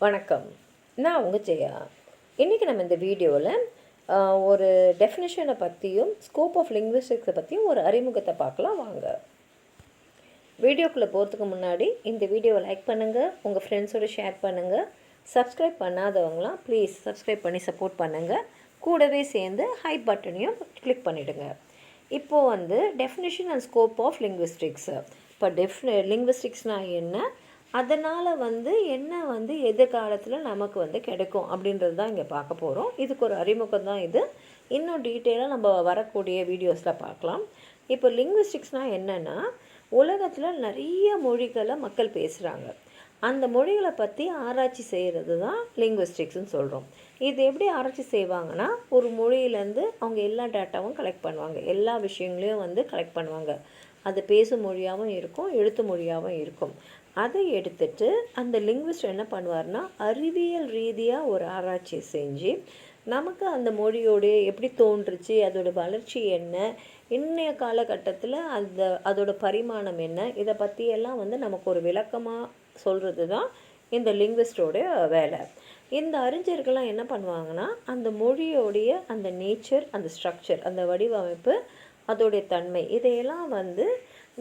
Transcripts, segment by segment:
வணக்கம். நான் உங்கள் ஜெயா. இன்றைக்கி நம்ம இந்த வீடியோவில் ஒரு டெஃபினிஷனை பற்றியும் ஸ்கோப் ஆஃப் லிங்குவிஸ்டிக்ஸை பற்றியும் ஒரு அறிமுகத்தை பார்க்கலாம் வாங்க. வீடியோக்குள்ளே போகிறதுக்கு முன்னாடி இந்த வீடியோவை லைக் பண்ணுங்கள், உங்கள் ஃப்ரெண்ட்ஸோடு ஷேர் பண்ணுங்கள். சப்ஸ்கிரைப் பண்ணாதவங்களாம் ப்ளீஸ் சப்ஸ்கிரைப் பண்ணி சப்போர்ட் பண்ணுங்கள். கூடவே சேர்ந்து ஹை பட்டனையும் கிளிக் பண்ணிவிடுங்க. இப்போது definition and scope of linguistics. இப்போ லிங்குவிஸ்டிக்ஸ்னால் என்ன, அதனால் என்ன எதிர்காலத்தில் நமக்கு கிடைக்கும் அப்படின்றது தான் இங்கே பார்க்க போகிறோம். இதுக்கு ஒரு அறிமுகம் தான் இது. இன்னும் டீட்டெயிலாக நம்ம வரக்கூடிய வீடியோஸில் பார்க்கலாம். இப்போ லிங்குவிஸ்டிக்ஸ்னால் என்னென்னா, உலகத்தில் நிறைய மொழிகளை மக்கள் பேசுகிறாங்க. அந்த மொழிகளை பற்றி ஆராய்ச்சி செய்கிறது தான் லிங்குவிஸ்டிக்ஸ்னு சொல்கிறோம். இது எப்படி ஆராய்ச்சி செய்வாங்கன்னா, ஒரு மொழியிலேருந்து அவங்க எல்லா டேட்டாவும் கலெக்ட் பண்ணுவாங்க, எல்லா விஷயங்களையும் கலெக்ட் பண்ணுவாங்க. அது பேசும் மொழியாகவும் இருக்கும், எழுத்து மொழியாகவும் இருக்கும். அதை எடுத்துட்டு அந்த லிங்குவிஸ்ட் என்ன பண்ணுவார்னா, அறிவியல் ரீதியாக ஒரு ஆராய்ச்சி செஞ்சு நமக்கு அந்த மொழியோடைய எப்படி தோன்றுச்சு, அதோட வளர்ச்சி என்ன, இன்றைய காலகட்டத்தில் அதோட பரிமாணம் என்ன, இதை பற்றியெல்லாம் நமக்கு ஒரு விளக்கமாக சொல்கிறது தான் இந்த லிங்குவிஸ்டோடைய வேலை. இந்த அறிஞர்கள்லாம் என்ன பண்ணுவாங்கன்னா, அந்த மொழியோடைய அந்த நேச்சர், அந்த ஸ்ட்ரக்சர், அந்த வடிவமைப்பு, அதோடைய தன்மை, இதையெல்லாம்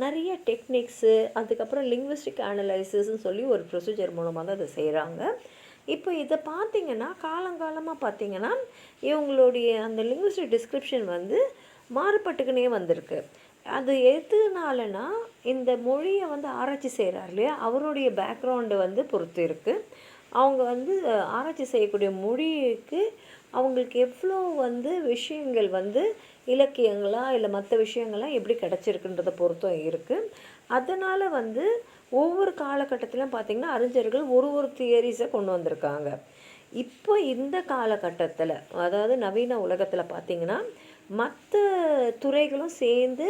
நிறைய டெக்னிக்ஸு, அதுக்கப்புறம் லிங்குவிஸ்டிக் அனலைசிஸ்ன்னு சொல்லி ஒரு ப்ரொசீஜர் மூலமாக தான் அதை செய்கிறாங்க. இப்போ இதை பார்த்திங்கன்னா, காலங்காலமாக பார்த்திங்கன்னா இவங்களுடைய அந்த லிங்குவிஸ்டிக் டிஸ்கிரிப்ஷன் மாறுபட்டுக்குனே வந்திருக்கு. அது எதுனாலனா, இந்த மொழியை ஆராய்ச்சி செய்கிறார் இல்லையா, அவருடைய பேக்ரவுண்டு பொறுத்து இருக்குது. அவங்க ஆராய்ச்சி செய்யக்கூடிய மொழிக்கு அவங்களுக்கு எவ்வளோ விஷயங்கள் இலக்கியங்களா இல்லை மற்ற விஷயங்கள்லாம் எப்படி கிடச்சிருக்குன்றதை பொறுத்தும் இருக்குது. அதனால் ஒவ்வொரு காலகட்டத்திலும் பார்த்திங்கன்னா அறிஞர்கள் ஒரு தியரிஸை கொண்டு வந்திருக்காங்க. இப்போ இந்த காலகட்டத்தில், அதாவது நவீன உலகத்தில் பார்த்திங்கன்னா, மற்ற துறைகளும் சேர்ந்து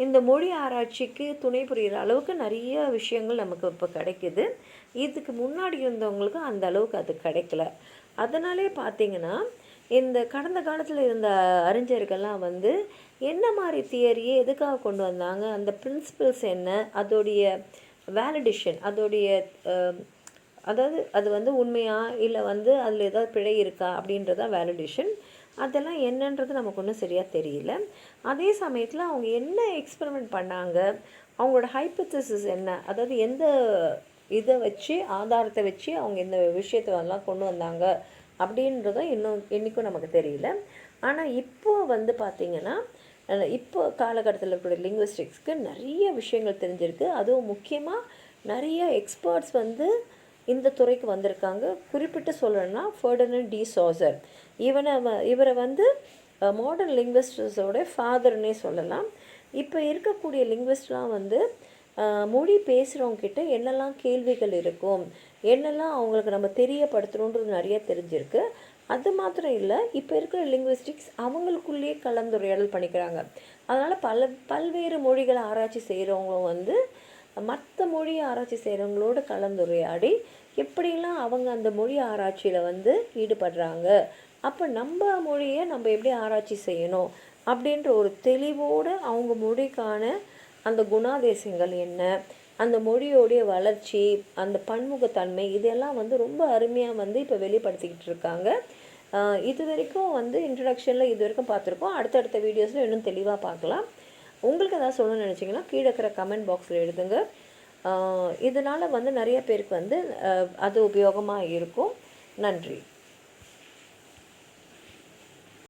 இந்த மொழி ஆராய்ச்சிக்கு துணை புரிகிற அளவுக்கு நிறைய விஷயங்கள் நமக்கு இப்போ கிடைக்கிது. இதுக்கு முன்னாடி இருந்தவங்களுக்கு அந்த அளவுக்கு அது கிடைக்கல. அதனாலே பார்த்திங்கன்னா, இந்த கடந்த காலத்தில் இருந்த அறிஞர்கள்லாம் என்ன மாதிரி தியரியை எதுக்காக கொண்டு வந்தாங்க, அந்த பிரின்சிபல்ஸ் என்ன, அதோடைய வேலிடேஷன், அதோடைய அதாவது அது உண்மையா இல்லை அதில் ஏதாவது பிழை இருக்கா அப்படின்றதான் வேலிடேஷன். அதெல்லாம் என்னன்றது நமக்கு ஒன்றும் சரியாக தெரியல. அதே சமயத்தில் அவங்க என்ன எக்ஸ்பெரிமெண்ட் பண்ணாங்க, அவங்களோட ஹைப்போதீசிஸ் என்ன, அதாவது எந்த இதை வச்சு, ஆதாரத்தை வச்சு அவங்க இந்த விஷயத்தை கொண்டு வந்தாங்க அப்படின்றதும் இன்றைக்கும் நமக்கு தெரியல. ஆனால் இப்போது பார்த்திங்கன்னா, இப்போ காலகட்டத்தில் இருக்கிற லிங்குவிஸ்டிக்ஸ்க்கு நிறைய விஷயங்கள் தெரிஞ்சிருக்கு. அதுவும் முக்கியமாக நிறைய எக்ஸ்பர்ட்ஸ் இந்த துறைக்கு வந்திருக்காங்க. குறிப்பிட்டு சொல்லணும்னா ஃபெர்டினண்ட் டி சாசர், இவரை மாடர்ன் லிங்குவிஸ்ட்ஸோட ஃபாதர்னே சொல்லலாம். இப்போ இருக்கக்கூடிய லிங்குவிஸ்ட்லாம் மொழி பேசுகிறவங்கக்கிட்ட என்னெல்லாம் கேள்விகள் இருக்கும், என்னெல்லாம் அவங்களுக்கு நம்ம தெரியப்படுத்தணுன்றது நிறைய தெரிஞ்சிருக்கு. அது மாத்திரம் இல்லை, இப்போ இருக்கிற லிங்குவிஸ்டிக்ஸ் அவங்களுக்குள்ளேயே கலந்துரையாடல் பண்ணிக்கிறாங்க. அதனால் பல்வேறு மொழிகளை ஆராய்ச்சி செய்கிறவங்களும் மற்ற மொழி ஆராய்ச்சி செய்கிறவங்களோடு கலந்துரையாடி எப்படிலாம் அவங்க அந்த மொழி ஆராய்ச்சியில் ஈடுபடுறாங்க, அப்போ நம்ம மொழியை நம்ம எப்படி ஆராய்ச்சி செய்யணும் அப்படின்ற ஒரு தெளிவோடு அவங்க மொழிக்கான அந்த குணாதேசங்கள் என்ன, அந்த மொழியோடைய வளர்ச்சி, அந்த பன்முகத்தன்மை, இதெல்லாம் ரொம்ப அருமையாக இப்போ வெளிப்படுத்திக்கிட்டு இருக்காங்க. இது வரைக்கும் இன்ட்ரடக்ஷனில் இது வரைக்கும் பார்த்துருக்கோம். அடுத்தடுத்த வீடியோஸில் இன்னும் தெளிவாக பார்க்கலாம். உங்களுக்கு எதாவது சொல்லணும்னு நினச்சிங்கன்னா கீழே இருக்கிற கமெண்ட் பாக்ஸில் எழுதுங்க. இதனால் நிறைய பேருக்கு அது உபயோகமாக இருக்கும். நன்றி.